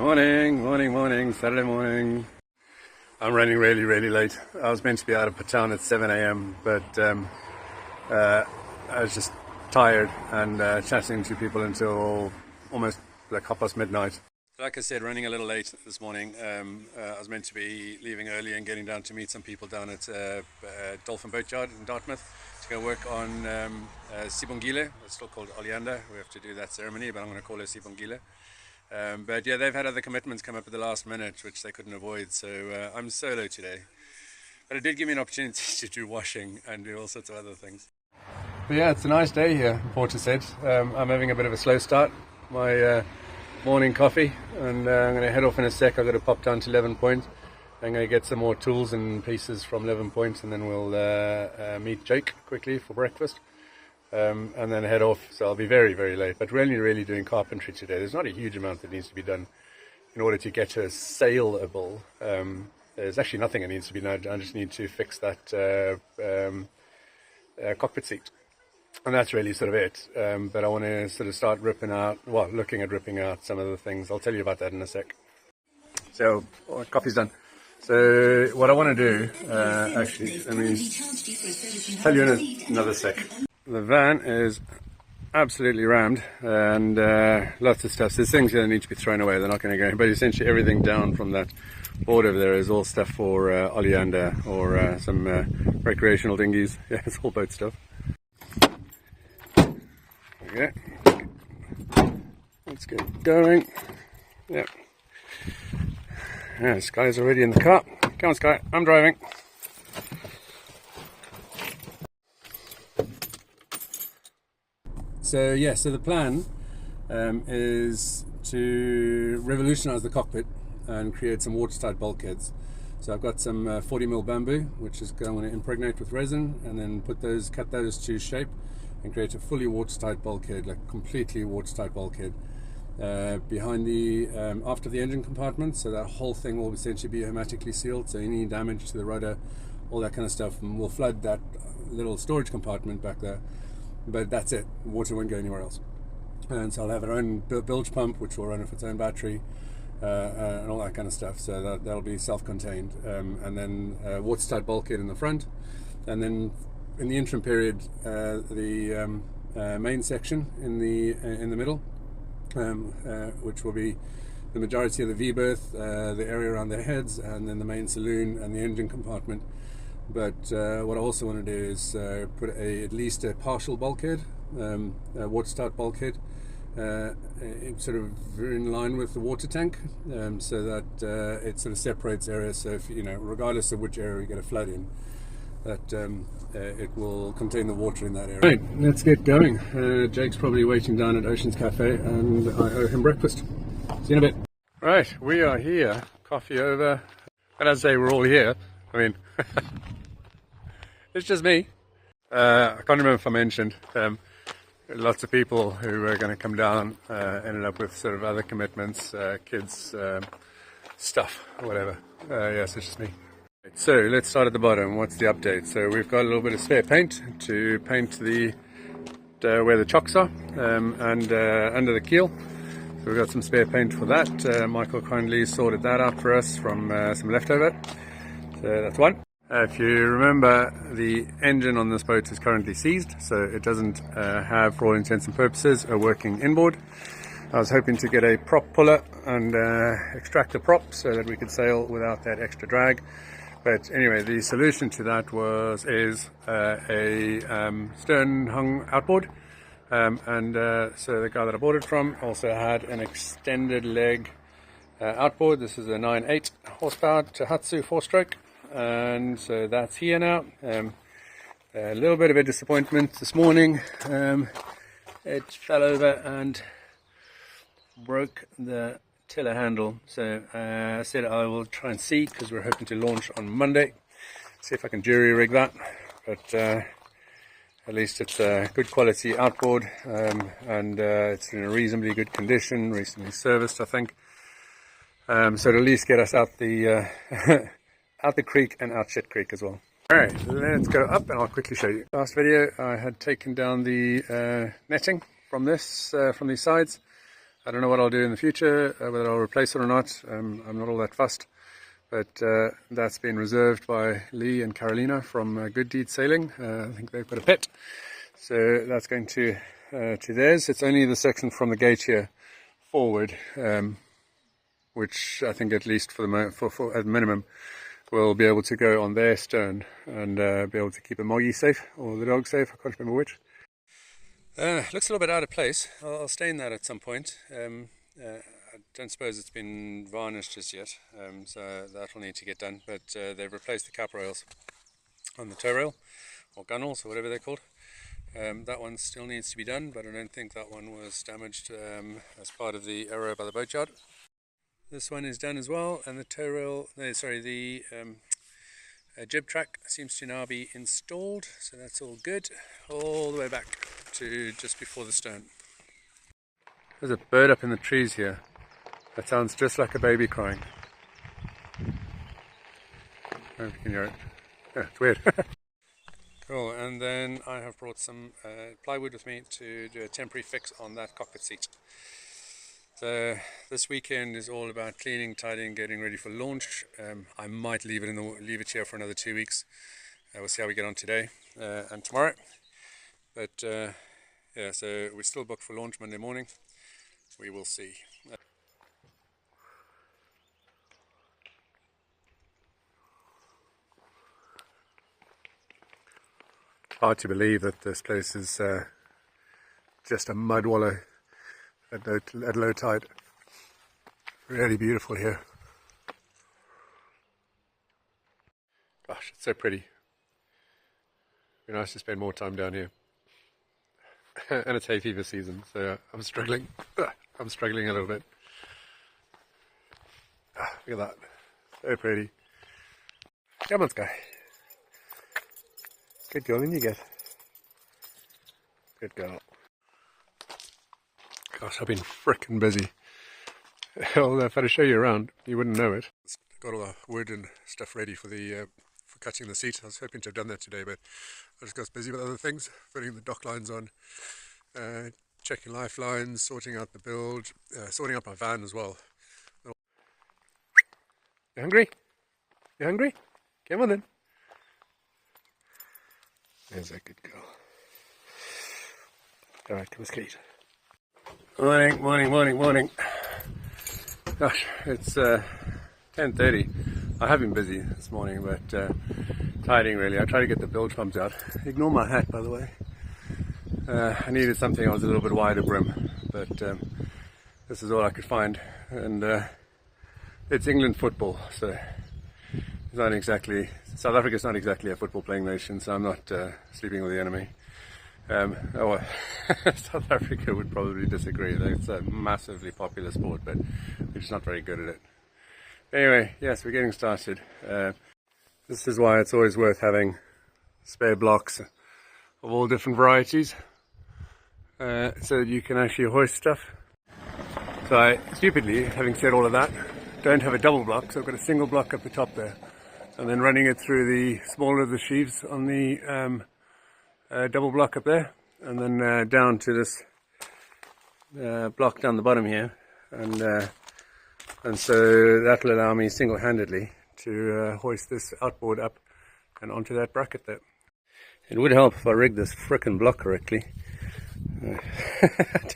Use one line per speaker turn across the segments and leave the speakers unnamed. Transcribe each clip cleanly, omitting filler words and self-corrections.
Morning, Saturday morning. I'm running really late. I was meant to be out of town at 7 a.m. but I was just tired and chatting to people until almost like half past midnight. Like I said, running a little late this morning. I was meant to be leaving early and getting down to meet some people down at Dolphin Boatyard in Dartmouth to go work on Sibongile. It's still called Oleander. We have to do that ceremony, but I'm going to call her Sibongile. But yeah, they've had other commitments come up at the last minute, which they couldn't avoid, so I'm solo today. But it did give me an opportunity to do washing and do all sorts of other things. But yeah, it's a nice day here, Portishead. I'm having a bit of a slow start. My morning coffee, and I'm going to head off in a sec. I've got to pop down to 11 Point. I'm going to get some more tools and pieces from 11 Point, and then we'll meet Jake quickly for breakfast. And then head off, so I'll be very late, but really doing carpentry today. There's not a huge amount that needs to be done in order to get her sailable. There's actually nothing that needs to be done. I just need to fix that cockpit seat, and that's really sort of it. But I want to sort of start looking at ripping out some of the things. I'll tell you about that in a sec. So coffee's done. So what I want to do, actually, let me tell you in another sec. The van is absolutely rammed, and lots of stuff. So there's things that need to be thrown away. They're not going to go. But essentially everything down from that board over there is all stuff for Oleander or some recreational dinghies. Yeah, it's all boat stuff. Okay. Let's get going. Yep. Yeah, Sky's already in the car. Come on, Sky. I'm driving. So yeah, so the plan is to revolutionize the cockpit and create some watertight bulkheads. So I've got some 40mm bamboo, which is going to impregnate with resin, and then cut those to shape and create a fully watertight bulkhead, like completely watertight bulkhead behind the after the engine compartment. So that whole thing will essentially be hermetically sealed. So any damage to the rudder, all that kind of stuff, will flood that little storage compartment back there. But that's it, water won't go anywhere else. And so I'll have our own bilge pump, which will run off its own battery, and all that kind of stuff. So that'll be self-contained. And then watertight bulkhead in the front. And then in the interim period, the main section in the middle, which will be the majority of the V-berth, the area around their heads, and then the main saloon and the engine compartment. But what I also want to do is put at least a partial bulkhead, a watertight bulkhead, sort of in line with the water tank, so that it sort of separates areas. So if regardless of which area you get a flood in, that it will contain the water in that area. Right, let's get going. Jake's probably waiting down at Ocean's Cafe, and I owe him breakfast. See you in a bit. Right, we are here. Coffee over. And as I say, we're all here. I mean, it's just me. I can't remember if I mentioned, lots of people who were going to come down ended up with sort of other commitments, kids, stuff, whatever. Yes, it's just me. So let's start at the bottom. What's the update? So we've got a little bit of spare paint to paint where the chocks are, and under the keel. So we've got some spare paint for that. Michael kindly sorted that out for us from some leftover. So that's one. If you remember, the engine on this boat is currently seized, so it doesn't have, for all intents and purposes, a working inboard. I was hoping to get a prop puller and extract the prop so that we could sail without that extra drag. But anyway, the solution to that is a stern hung outboard. So the guy that I bought it from also had an extended leg outboard. This is a 9.8 horsepower Tohatsu 4-stroke. And so that's here now. A little bit of a disappointment this morning. It fell over and broke the tiller handle. So I said I will try and see, because we're hoping to launch on Monday. See if I can jury rig that. But at least it's a good quality outboard, and it's in a reasonably good condition, recently serviced, I think. So it'll at least get us out the out the creek and out Shit Creek as well. Alright, let's go up and I'll quickly show you. Last video I had taken down the netting from these sides, I don't know what I'll do in the future, whether I'll replace it or not. I'm not all that fussed. But that's been reserved by Lee and Carolina from Good Deed Sailing. I think they've got a pet. So that's going to theirs. It's only the section from the gate here forward, which I think at least for at minimum will be able to go on their stern and be able to keep a moggy safe, or the dog safe, I can't remember which. Looks a little bit out of place. I'll stain that at some point. I don't suppose it's been varnished just yet, so that'll need to get done, but they've replaced the cap rails on the tow rail, or gunnels, or whatever they're called. That one still needs to be done, but I don't think that one was damaged as part of the error by the boatyard. This one is done as well, and the tow rail, the jib track seems to now be installed, so that's all good, all the way back to just before the stern. There's a bird up in the trees here. That sounds just like a baby crying. I don't know if you can hear it. Yeah, it's weird. Cool, and then I have brought some plywood with me to do a temporary fix on that cockpit seat. So this weekend is all about cleaning, tidying, getting ready for launch. I might leave it here for another 2 weeks. We'll see how we get on today and tomorrow. But yeah, so we're still booked for launch Monday morning. We will see. Hard to believe that this place is just a mud wallow at low tide. Really beautiful here. Gosh, it's so pretty. It'd be nice to spend more time down here. And it's hay fever season, so I'm struggling. I'm struggling a little bit. Look at that. So pretty. Come on, Sky. Good going you get. Good girl. Gosh, I've been frickin' busy. Although if I had to show you around, you wouldn't know it. Got all the wood and stuff ready for cutting the seat. I was hoping to have done that today, but I just got busy with other things, putting the dock lines on, checking lifelines, sorting out the build, sorting out my van as well. You hungry? You hungry? Come on then. There's a good girl. Alright, come on, eat. Morning, morning, morning, morning. Gosh, it's 10:30. I have been busy this morning, but tidying really. I tried to get the bilge pumps out. Ignore my hat, by the way. I needed something that was a little bit wider brim, but this is all I could find. And it's England football, so it's not exactly, South Africa's not exactly a football playing nation, so I'm not sleeping with the enemy. South Africa would probably disagree. It's a massively popular sport, but we're just not very good at it. Anyway, yes, we're getting started. This is why it's always worth having spare blocks of all different varieties, so that you can actually hoist stuff. So I, stupidly, having said all of that, don't have a double block, so I've got a single block up the top there, and then running it through the smaller of the sheaves on the double block up there, and then down to this block down the bottom here, and so that will allow me single-handedly to hoist this outboard up and onto that bracket there. It would help if I rigged this frickin' block correctly. I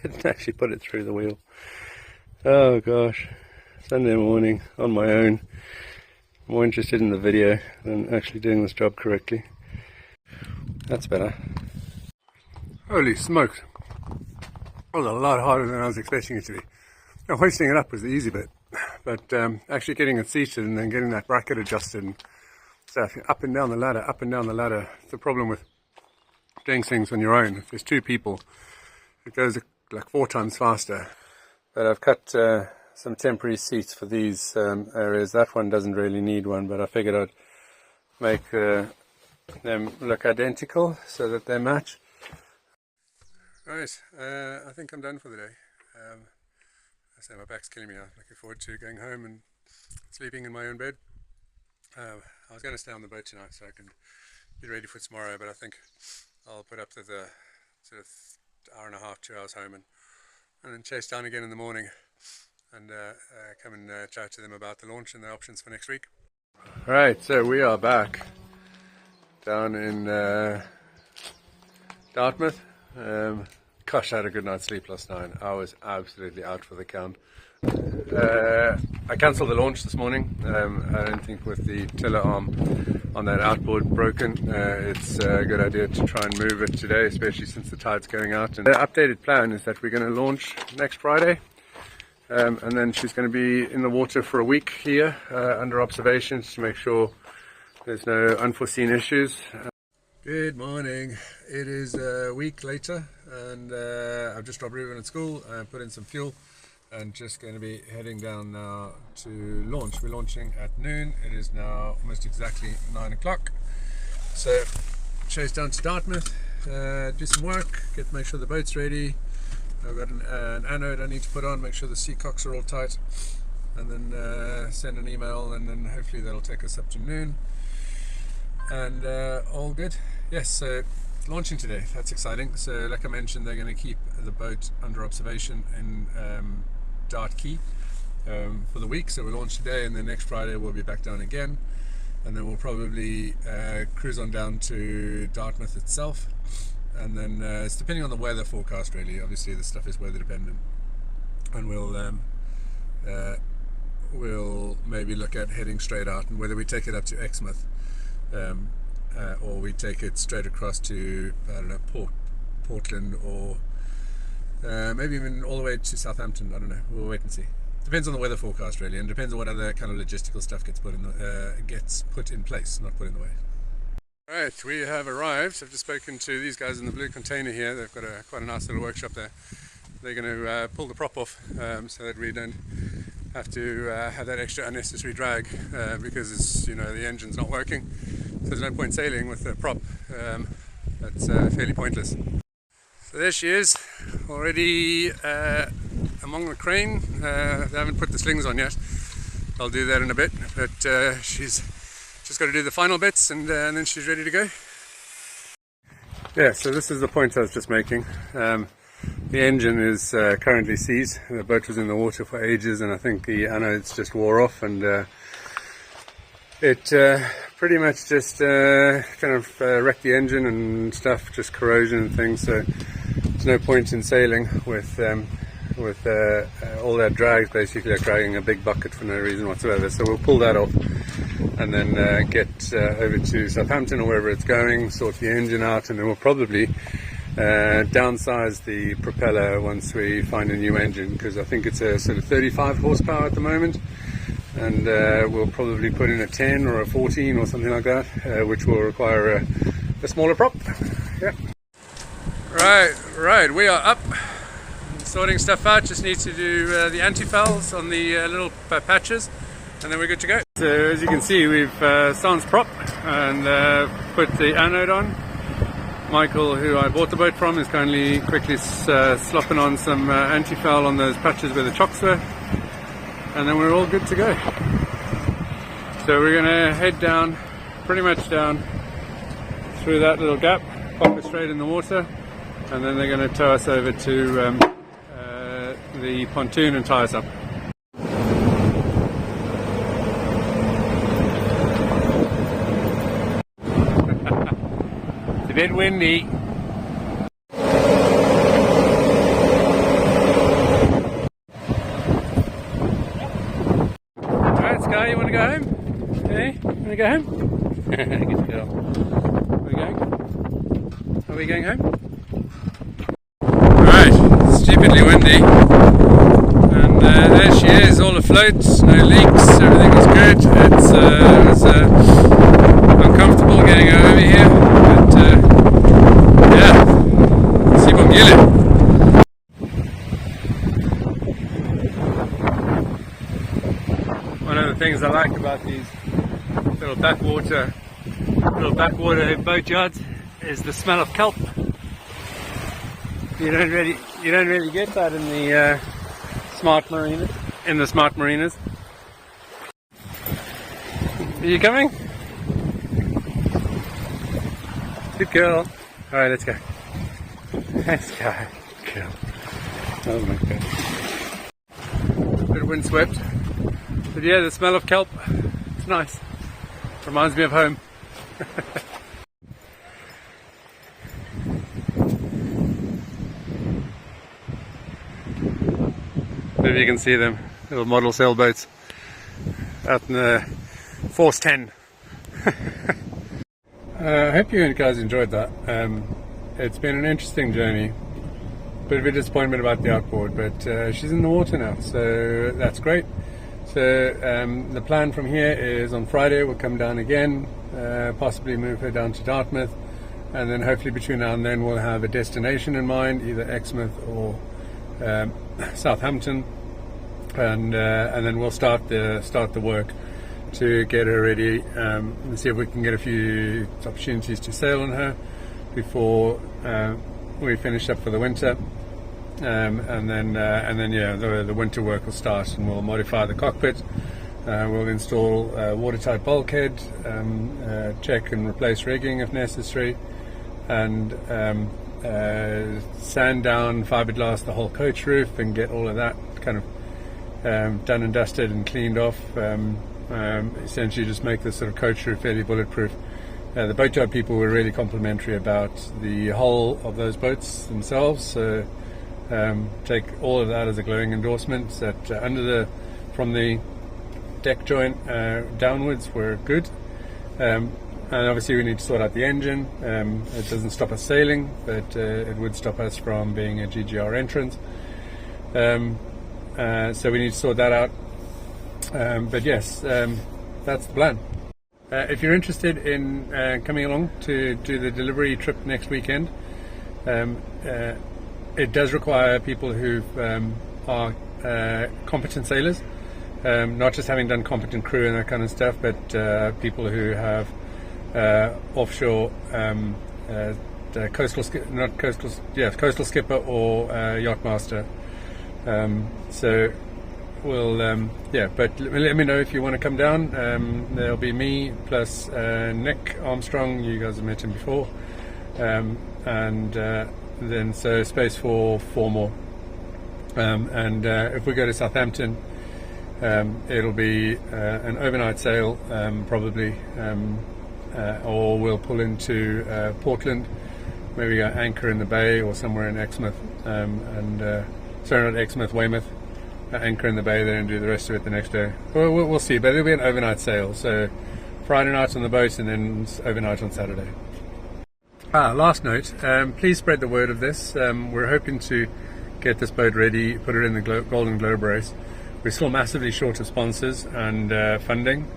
didn't actually put it through the wheel. Oh gosh, Sunday morning on my own. More interested in the video than actually doing this job correctly. That's better. Holy smokes. That was a lot harder than I was expecting it to be. Now, hoisting it up was the easy bit, but actually getting it seated and then getting that bracket adjusted and stuff, up and down the ladder. It's the problem with doing things on your own. If there's two people, it goes like 4 times faster. But I've cut some temporary seats for these areas. That one doesn't really need one, but I figured I'd make them look identical so that they match. Right, I think I'm done for the day. I say my back's killing me. I'm looking forward to going home and sleeping in my own bed. I was going to stay on the boat tonight so I can be ready for tomorrow, but I think I'll put up to the sort of hour and a half, 2 hours home, and and then chase down again in the morning and come and chat to them about the launch and the options for next week. Right, so we are back down in Dartmouth. Gosh, I had a good night's sleep last night. I was absolutely out for the count. I cancelled the launch this morning. I don't think with the tiller arm on that outboard broken, it's a good idea to try and move it today, especially since the tide's going out. And the updated plan is that we're going to launch next Friday, and then she's going to be in the water for a week here under observations to make sure there's no unforeseen issues. Good morning. It is a week later, and I've just dropped Ruben at school and put in some fuel. And just going to be heading down now to launch. We're launching at noon. It is now almost exactly 9 o'clock. So chase down to Dartmouth, do some work, make sure the boat's ready. I've got an anode I need to put on, make sure the seacocks are all tight, and then send an email, and then hopefully that'll take us up to noon. And all good. Yes, so launching today, that's exciting. So like I mentioned, they're going to keep the boat under observation in Dart Key for the week. So we'll launch today, and then next Friday we'll be back down again, and then we'll probably cruise on down to Dartmouth itself, and then it's depending on the weather forecast really. Obviously this stuff is weather dependent, and we'll maybe look at heading straight out and whether we take it up to Exmouth or we take it straight across to, I don't know, Portland, or maybe even all the way to Southampton. I don't know. We'll wait and see. Depends on the weather forecast really, and depends on what other kind of logistical stuff gets put in place, not put in the way. All right, we have arrived. I've just spoken to these guys in the blue container here. They've got quite a nice little workshop there. They're going to pull the prop off so that we don't have to have that extra unnecessary drag because it's, the engine's not working. So there's no point sailing with the prop. That's fairly pointless. So there she is, already among the crane. They haven't put the slings on yet. I'll do that in a bit, but she's just got to do the final bits, and then she's ready to go. Yeah, so this is the point I was just making. The engine is currently seized. The boat was in the water for ages, and I think the anodes just wore off, and it pretty much just kind of wrecked the engine and stuff, just corrosion and things. So there's no point in sailing with all that drag, basically like dragging a big bucket for no reason whatsoever. So we'll pull that off and then get over to Southampton or wherever it's going, sort the engine out, and then we'll probably downsize the propeller once we find a new engine, because I think it's a sort of 35 horsepower at the moment, and we'll probably put in a 10 or a 14 or something like that, which will require a smaller prop. Yeah. Right, we are up, sorting stuff out. Just need to do the anti-fouls on the little patches, and then we're good to go. So as you can see, we've sans prop and put the anode on. Michael, who I bought the boat from, is quickly slopping on some anti-foul on those patches where the chocks were, and then we're all good to go. So we're going to head down, pretty much down through that little gap, pop it straight in the water, and then they're going to tow us over to the pontoon and tie us up. It's a bit windy. Alright, Sky, you want to go home? Hey, want to go home? Good girl. Are we going home? Alright, stupidly windy. And there she is, all afloat, no leaks, everything was good. It was uncomfortable getting over here, but yeah, Sibongile. One of the things I like about these little backwater boatyards is the smell of kelp. You don't really get that in the smart marinas. Are you coming? Good girl. Alright, let's go. Let's go. Good girl. Oh my god. A bit windswept. But yeah, the smell of kelp, it's nice. Reminds me of home. Maybe you can see them, little model sailboats out in the Force 10. I hope you guys enjoyed that. It's been an interesting journey. Bit of a disappointment about the outboard, but she's in the water now, so that's great. So the plan from here is on Friday we'll come down again, possibly move her down to Dartmouth, and then hopefully between now and then we'll have a destination in mind, either Exmouth or Southampton, and then we'll start the work to get her ready, and see if we can get a few opportunities to sail on her before we finish up for the winter, and then yeah, the winter work will start, and we'll modify the cockpit. We'll install watertight bulkhead, check and replace rigging if necessary, and sand down, fiberglass the whole coach roof, and get all of that kind of done and dusted and cleaned off. Essentially just make this sort of coach roof fairly bulletproof. The boatyard people were really complimentary about the hull of those boats themselves, so take all of that as a glowing endorsement. That from the deck joint downwards were good, and obviously we need to sort out the engine. It doesn't stop us sailing, but it would stop us from being a GGR entrance, so we need to sort that out. But yes, that's the plan. If you're interested in coming along to do the delivery trip next weekend, it does require people who are competent sailors, not just having done competent crew and that kind of stuff, but people who have offshore coastal skipper or yacht master. So we'll yeah, but let me know if you want to come down. There'll be me plus Nick Armstrong. You guys have met him before, and then so space for 4 more. And if we go to Southampton, it'll be an overnight sail, probably, or we'll pull into Portland, maybe go anchor in the bay or somewhere in Exmouth, sorry, not Exmouth, Weymouth. Anchor in the bay there and do the rest of it the next day. We'll see, but it'll be an overnight sail, so Friday night on the boat and then overnight on Saturday. Last note, please spread the word of this. We're hoping to get this boat ready, put it in the Golden Globe race. We're still massively short of sponsors and funding,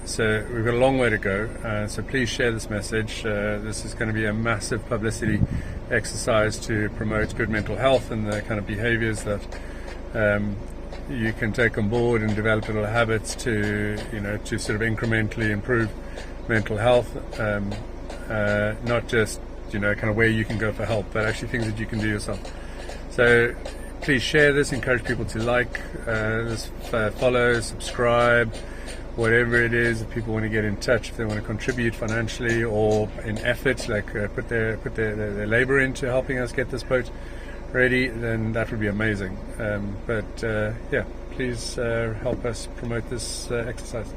so we've got a long way to go, so please share this message. This is going to be a massive publicity exercise to promote good mental health and the kind of behaviors that you can take on board and develop little habits to sort of incrementally improve mental health, not just kind of where you can go for help, but actually things that you can do yourself. So please share this, encourage people to like this, follow, subscribe, whatever it is. If people want to get in touch, if they want to contribute financially or in effort, like put their labor into helping us get this boat ready, then that would be amazing. But yeah, please help us promote this exercise.